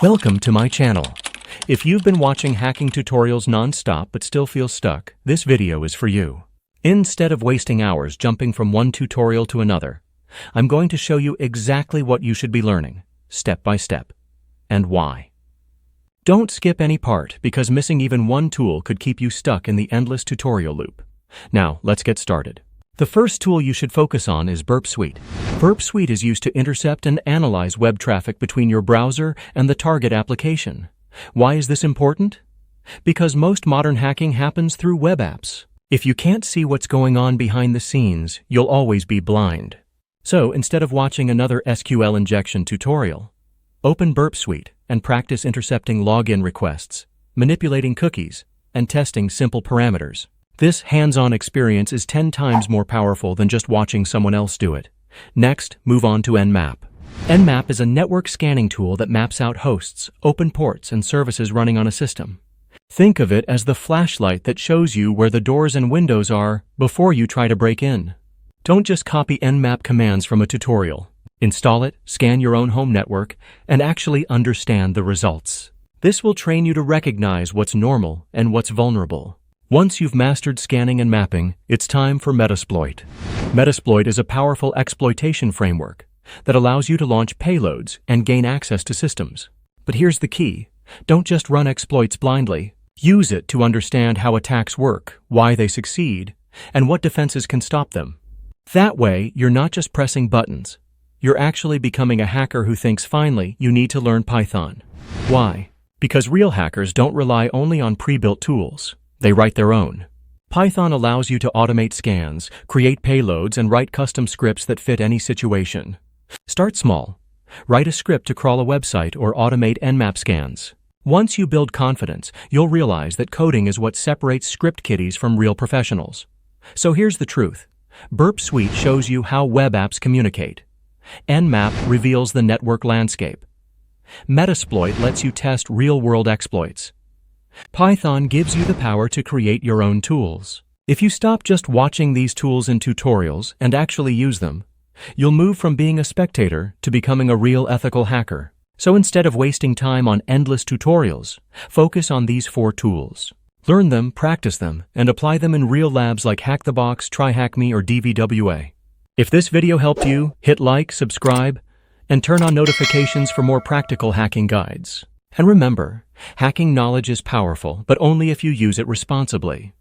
Welcome to my channel. If you've been watching hacking tutorials non-stop but still feel stuck, this video is for you. Instead of wasting hours jumping from one tutorial to another, I'm going to show you exactly what you should be learning, step by step, and why. Don't skip any part, because missing even one tool could keep you stuck in the endless tutorial loop. Now, let's get started. The first tool you should focus on is Burp Suite. Burp Suite is used to intercept and analyze web traffic between your browser and the target application. Why is this important? Because most modern hacking happens through web apps. If you can't see what's going on behind the scenes, you'll always be blind. So, instead of watching another SQL injection tutorial, open Burp Suite and practice intercepting login requests, manipulating cookies, and testing simple parameters. This hands-on experience is 10 times more powerful than just watching someone else do it. Next, move on to Nmap. Nmap is a network scanning tool that maps out hosts, open ports, and services running on a system. Think of it as the flashlight that shows you where the doors and windows are before you try to break in. Don't just copy Nmap commands from a tutorial. Install it, scan your own home network, and actually understand the results. This will train you to recognize what's normal and what's vulnerable. Once you've mastered scanning and mapping, it's time for Metasploit. Metasploit is a powerful exploitation framework that allows you to launch payloads and gain access to systems. But here's the key. Don't just run exploits blindly. Use it to understand how attacks work, why they succeed, and what defenses can stop them. That way, you're not just pressing buttons. You're actually becoming a hacker who thinks, finally, you need to learn Python. Why? Because real hackers don't rely only on pre-built tools. They write their own. Python allows you to automate scans, create payloads, and write custom scripts that fit any situation. Start small. Write a script to crawl a website or automate Nmap scans. Once you build confidence, you'll realize that coding is what separates script kiddies from real professionals. So here's the truth. Burp Suite shows you how web apps communicate. Nmap reveals the network landscape. Metasploit lets you test real-world exploits. Python gives you the power to create your own tools. If you stop just watching these tools in tutorials and actually use them, you'll move from being a spectator to becoming a real ethical hacker. So instead of wasting time on endless tutorials, focus on these 4 tools. Learn them, practice them, and apply them in real labs like HackTheBox, TryHackMe, or DVWA. If this video helped you, hit like, subscribe, and turn on notifications for more practical hacking guides. And remember, hacking knowledge is powerful, but only if you use it responsibly.